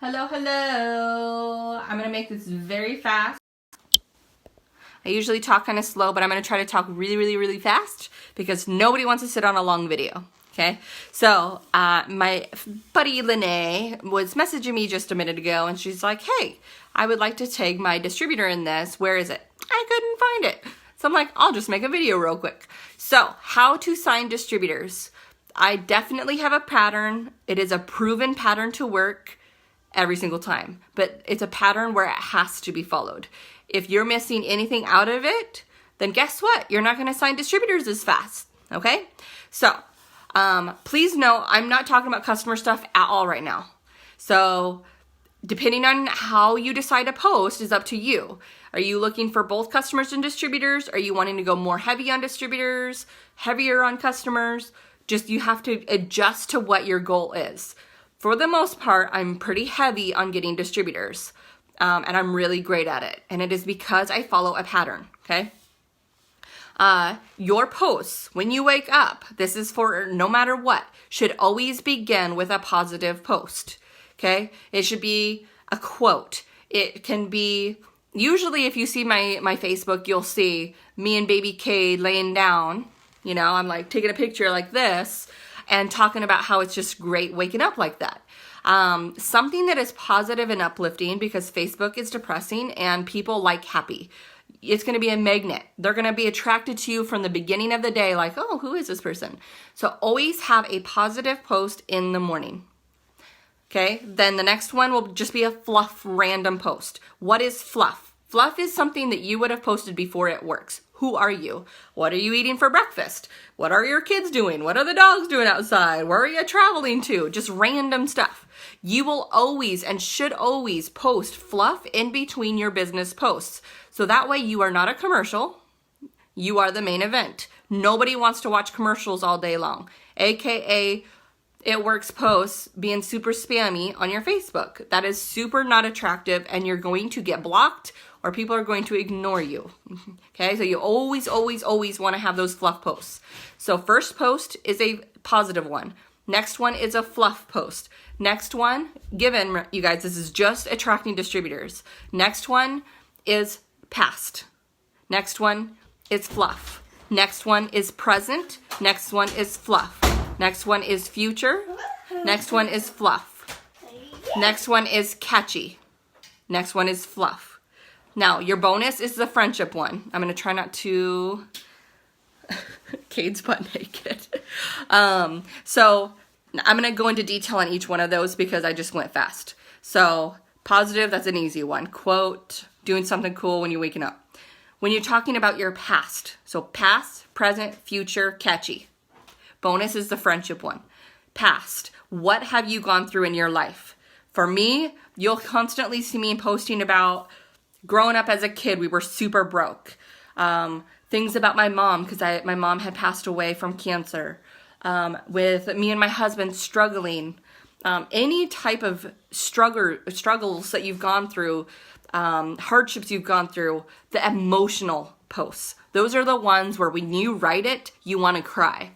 Hello, hello. I'm gonna make this very fast. I usually talk kind of slow, but I'm gonna try to talk really fast because nobody wants to sit on a long video. Okay, so my buddy Lene was messaging me just a minute ago, and she's like, "Hey, I would like to tag my distributor in this. Where is it?" I couldn't find it, so I'm like, "I'll just make a video real quick." So, how to sign distributors? I definitely have a pattern. It is a proven pattern to work every single time, but it's a pattern where it has to be followed. If you're missing anything out of it, then guess what? You're not going to sign distributors as fast. Okay, so please know I'm not talking about customer stuff at all right now. So depending on how you decide to post is up to you. Are you looking for both customers and distributors? Are you wanting to go more heavy on distributors, heavier on customers? Just you have to adjust to what your goal is. For the most part, I'm pretty heavy on getting distributors, and I'm really great at it. And it is because I follow a pattern, okay? Your posts, when you wake up, this is for no matter what, should always begin with a positive post, okay? It should be a quote. It can be, usually if you see my Facebook, you'll see me and baby K laying down. You know, I'm like taking a picture like this and talking about how it's just great waking up like that. Something that is positive and uplifting, because Facebook is depressing and people like happy. It's going to be a magnet. They're going to be attracted to you from the beginning of the day, like, oh, who is this person? So always have a positive post in the morning. Okay, then the next one will just be a fluff random post. What is fluff? Fluff is something that you would have posted before it works. Who are you? What are you eating for breakfast? What are your kids doing? What are the dogs doing outside? Where are you traveling to? Just random stuff. You will always and should always post fluff in between your business posts. So that way you are not a commercial. You are the main event. Nobody wants to watch commercials all day long. AKA it works posts being super spammy on your Facebook. That is super not attractive, and you're going to get blocked or people are going to ignore you. Okay, so you always want to have those fluff posts. So first post is a positive one. Next one is a fluff post. Next one, given, you guys, this is just attracting distributors. Next one is past. Next one is fluff. Next one is present. Next one is fluff. Next one is future. Next one is fluff. Next one is catchy. Next one is fluff. Now, your bonus is the friendship one. I'm going to try not to... Cade's butt naked. So, I'm going to go into detail on each one of those because I just went fast. So, positive, that's an easy one. Quote, doing something cool when you're waking up. When you're talking about your past. So, past, present, future, catchy. Bonus is the friendship one. Past, what have you gone through in your life? For me, you'll constantly see me posting about growing up as a kid. We were super broke. Things about my mom, because my mom had passed away from cancer. With me and my husband struggling. Any type of struggles that you've gone through, hardships you've gone through, the emotional posts. Those are the ones where when you write it, you want to cry.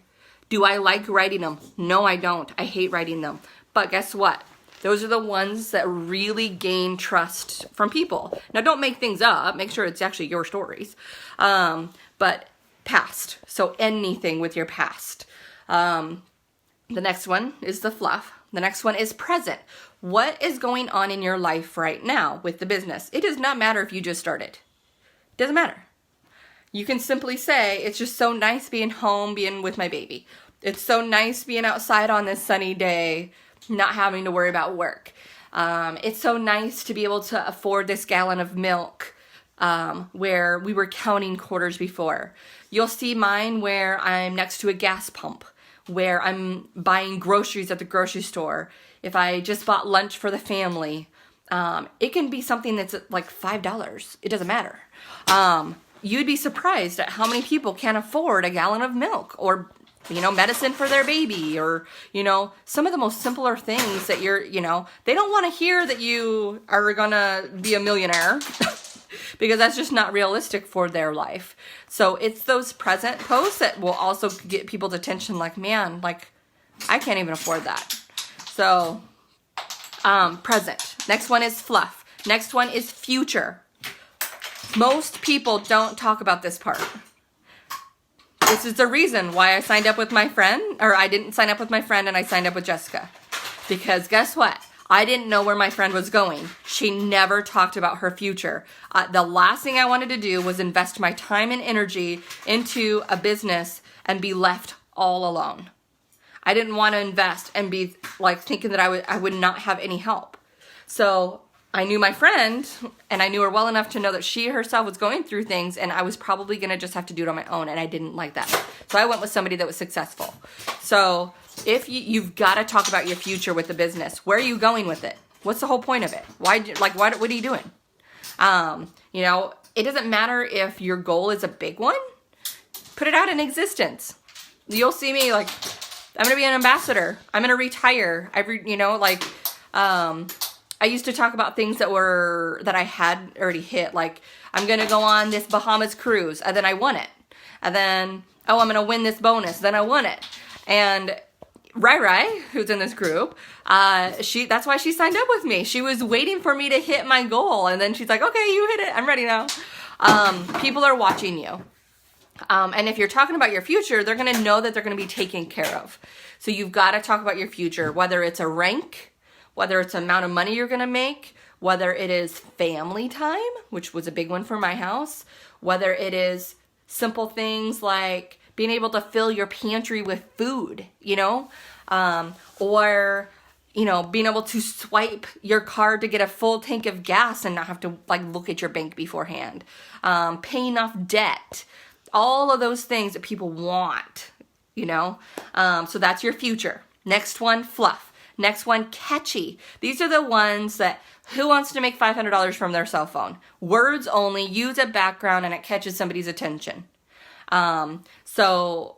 Do I like writing them? No, I don't. I hate writing them. But guess what? Those are the ones that really gain trust from people. Now, don't make things up. Make sure it's actually your stories. But past. So anything with your past. The next one is the fluff. The next one is present. What is going on in your life right now with the business? It does not matter if you just started. It doesn't matter. You can simply say, it's just so nice being home, being with my baby. It's so nice being outside on this sunny day, not having to worry about work. It's so nice to be able to afford this gallon of milk where we were counting quarters before. You'll see mine where I'm next to a gas pump, where I'm buying groceries at the grocery store. If I just bought lunch for the family, it can be something that's like $5. It doesn't matter. You'd be surprised at how many people can't afford a gallon of milk or, you know, medicine for their baby, or, you know, some of the most simpler things that they don't want to hear that you are going to be a millionaire because that's just not realistic for their life. So it's those present posts that will also get people's attention, like, man, like, I can't even afford that. So, present. Next one is fluff. Next one is future. Most people don't talk about this part. This is the reason why I signed up with my friend, or I didn't sign up with my friend and I signed up with Jessica. Because guess what? I didn't know where my friend was going. She never talked about her future. The last thing I wanted to do was invest my time and energy into a business and be left all alone. I didn't want to invest and be like thinking that I would not have any help. So I knew my friend, and I knew her well enough to know that she herself was going through things, and I was probably going to just have to do it on my own, and I didn't like that. So I went with somebody that was successful. So if you've got to talk about your future with the business, where are you going with it? What's the whole point of it? What are you doing? You know, it doesn't matter if your goal is a big one. Put it out in existence. You'll see me like, I'm going to be an ambassador. I'm going to retire. I used to talk about things that I had already hit. Like, I'm going to go on this Bahamas cruise, and then I won it. And then, I'm going to win this bonus. Then I won it. And Rai, who's in this group, that's why she signed up with me. She was waiting for me to hit my goal. And then she's like, okay, you hit it. I'm ready now. People are watching you. And if you're talking about your future, they're going to know that they're going to be taken care of. So you've got to talk about your future, whether it's a rank, whether it's the amount of money you're going to make, whether it is family time, which was a big one for my house, whether it is simple things like being able to fill your pantry with food, or, being able to swipe your card to get a full tank of gas and not have to look at your bank beforehand, paying off debt, all of those things that people want, so that's your future. Next one, fluff. Next one, catchy. These are the ones that, who wants to make $500 from their cell phone? Words only, use a background, and it catches somebody's attention. So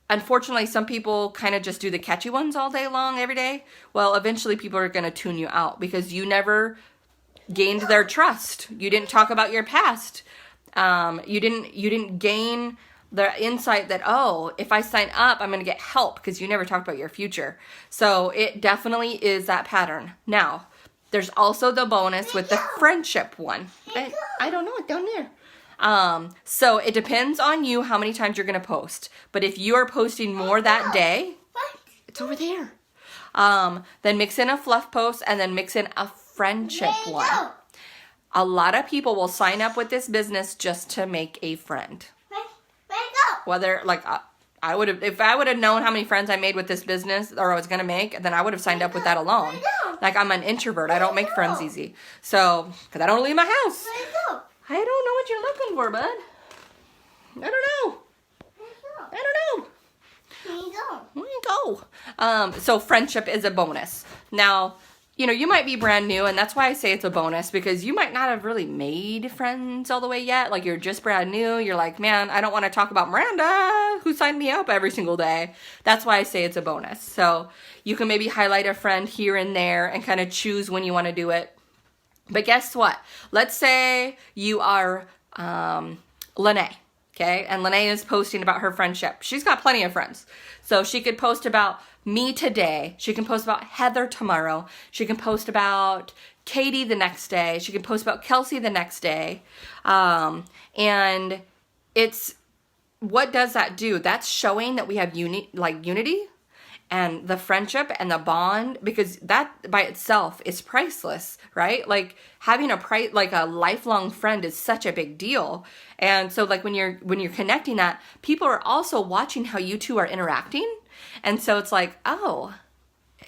unfortunately, some people kind of just do the catchy ones all day long, every day. Well, eventually people are going to tune you out because you never gained their trust. You didn't talk about your past. You didn't gain the insight that, if I sign up, I'm going to get help, because you never talked about your future. So it definitely is that pattern. Now, there's also the bonus with the friendship one. I don't know, it's down there. So it depends on you how many times you're going to post. But if you are posting more that day, it's over there. Then mix in a fluff post and then mix in a friendship one. A lot of people will sign up with this business just to make a friend. Whether, if I would have known how many friends I made with this business, or I was going to make, then I would have signed up with that alone. I'm an introvert. I don't make friends easy. So, because I don't leave my house. I don't know what you're looking for, bud. I don't know. Where you go? So friendship is a bonus. Now, you might be brand new, and that's why I say it's a bonus, because you might not have really made friends all the way yet. You're just brand new. You're like, man, I don't want to talk about Miranda, who signed me up every single day. That's why I say it's a bonus. So you can maybe highlight a friend here and there and kind of choose when you want to do it. But guess what? Let's say you are Lene, okay? And Lene is posting about her friendship. She's got plenty of friends. So she could post about me today. She can post about Heather tomorrow. She can post about Katie the next day. She can post about Kelsey the next day. And it's, what does that do? That's showing that we have unity and the friendship and the bond, because that by itself is priceless, right? Having a lifelong friend is such a big deal. And so when you're connecting that, people are also watching how you two are interacting. And so it's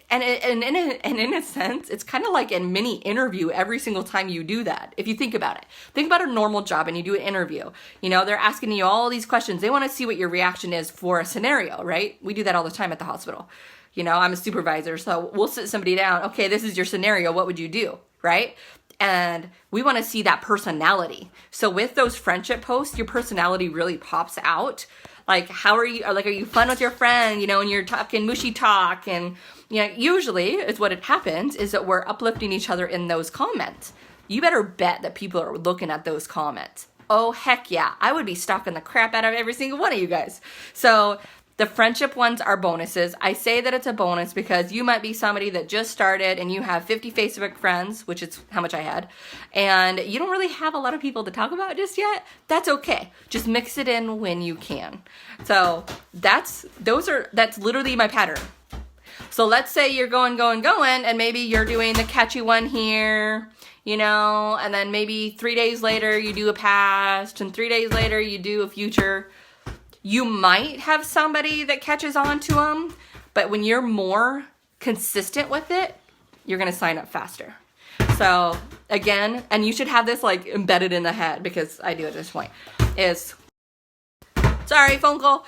and in a sense, it's kind of like a mini interview every single time you do that. If you think about it, think about a normal job and you do an interview, they're asking you all these questions. They want to see what your reaction is for a scenario, right? We do that all the time at the hospital. I'm a supervisor, so we'll sit somebody down. Okay, this is your scenario. What would you do? Right? And we want to see that personality. So with those friendship posts, your personality really pops out. How are you? Are you fun with your friend? And you're talking mushy talk, and usually it's what it happens is that we're uplifting each other in those comments. You better bet that people are looking at those comments. Oh heck yeah! I would be stalking the crap out of every single one of you guys. So The friendship ones are bonuses. I say that it's a bonus because you might be somebody that just started and you have 50 Facebook friends, which is how much I had, and you don't really have a lot of people to talk about just yet. That's okay. Just mix it in when you can. So that's literally my pattern. So let's say you're going, and maybe you're doing the catchy one here, you know, and then maybe 3 days later you do a past, and 3 days later you do a future. You might have somebody that catches on to them, but when you're more consistent with it, you're going to sign up faster. So again, and you should have this like embedded in the head because I do at this point, sorry, phone call.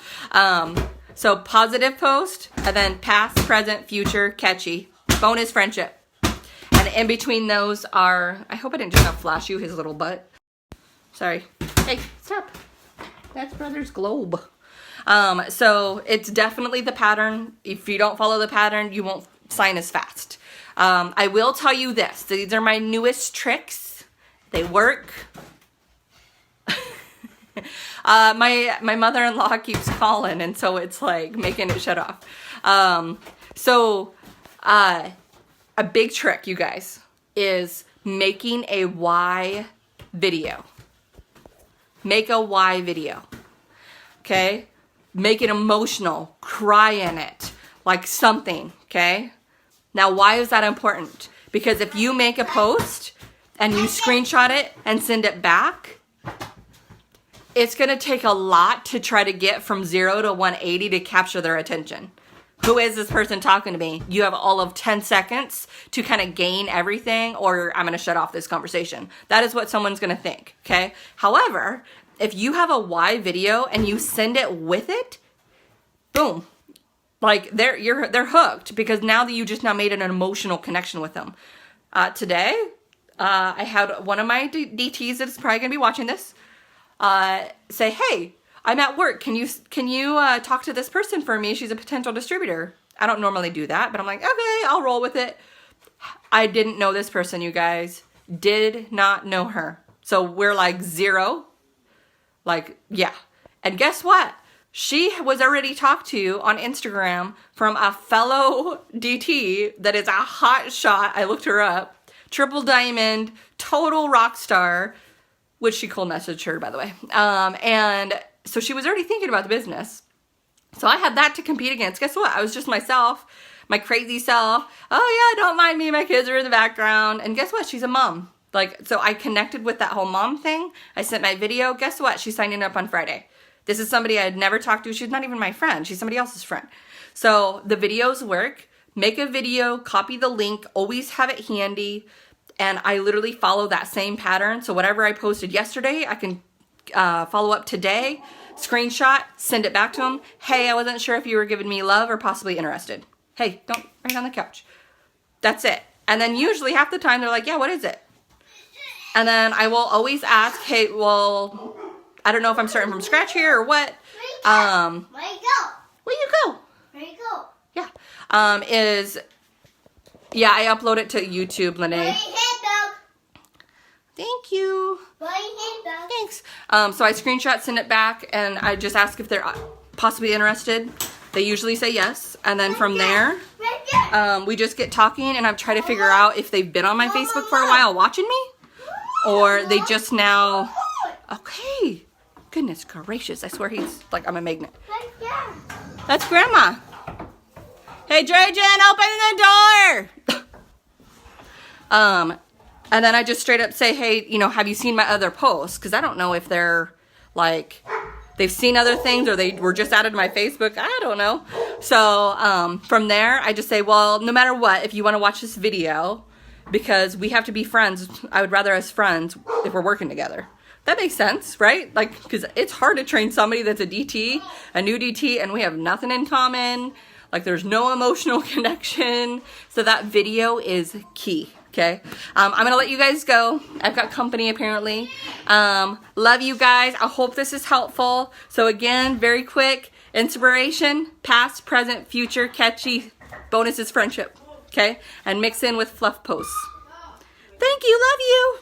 So positive post, and then past, present, future, catchy, bonus, friendship. And in between those are, I hope I didn't just now flash you his little butt. Sorry. Hey, stop. That's brother's globe. So it's definitely the pattern. If you don't follow the pattern, you won't sign as fast. I will tell you this. These are my newest tricks. They work. My mother-in-law keeps calling, and so it's like making it shut off. A big trick, you guys, is making a why video. Make a why video. Okay? Make it emotional. Cry in it. Like something. Okay? Now, why is that important? Because if you make a post and you screenshot it and send it back, it's going to take a lot to try to get from 0 to 180 to capture their attention. Who is this person talking to me? You have all of 10 seconds to kind of gain everything, or I'm going to shut off this conversation. That is what someone's going to think, okay? However, if you have a why video and you send it with it, boom. Like they're hooked, because now that you just now made an emotional connection with them. Today, I had one of my DTs that's probably going to be watching this say, hey, I'm at work. Can you talk to this person for me? She's a potential distributor. I don't normally do that, but I'm like, okay, I'll roll with it. I didn't know this person, you guys. Did not know her. So we're like 0. Like, yeah. And guess what? She was already talked to on Instagram from a fellow DT that is a hot shot. I looked her up. Triple diamond, total rock star, which she cold messaged her, by the way. And so she was already thinking about the business. So I had that to compete against. Guess what? I was just myself, my crazy self. Oh yeah, don't mind me. My kids are in the background. And guess what? She's a mom. Like, so I connected with that whole mom thing. I sent my video. Guess what? She's signing up on Friday. This is somebody I had never talked to. She's not even my friend. She's somebody else's friend. So the videos work. Make a video, copy the link, always have it handy. And I literally follow that same pattern. So whatever I posted yesterday, I can follow up today, screenshot, send it back to them. Hey, I wasn't sure if you were giving me love or possibly interested. Hey, don't right on the couch. That's it. And then usually half the time they're like, yeah, what is it? And then I will always ask, hey, well, I don't know if I'm starting from scratch here or what. Where you go? Where you go? Where you go? Yeah. Yeah, I upload it to YouTube, Lene. Thank you. Thanks. So I screenshot, send it back, and I just ask if they're possibly interested. They usually say yes. And then from there, we just get talking, and I'm trying to figure out if they've been on my Facebook for a while watching me, or they just now, okay. Goodness gracious, I swear he's like, I'm a magnet. That's Grandma. Hey, Trajan, open the door. And then I just straight up say, hey, you know, have you seen my other posts? Because I don't know if they're like, they've seen other things or they were just added to my Facebook. I don't know. So from there, I just say, well, no matter what, if you want to watch this video, because we have to be friends, I would rather us friends if we're working together. That makes sense, right? Like, because it's hard to train somebody that's a DT, a new DT, and we have nothing in common. Like, there's no emotional connection. So that video is key, okay? I'm going to let you guys go. I've got company, apparently. Love you guys. I hope this is helpful. So, again, very quick. Inspiration, past, present, future, catchy, bonuses, friendship, okay? And mix in with fluff posts. Thank you. Love you.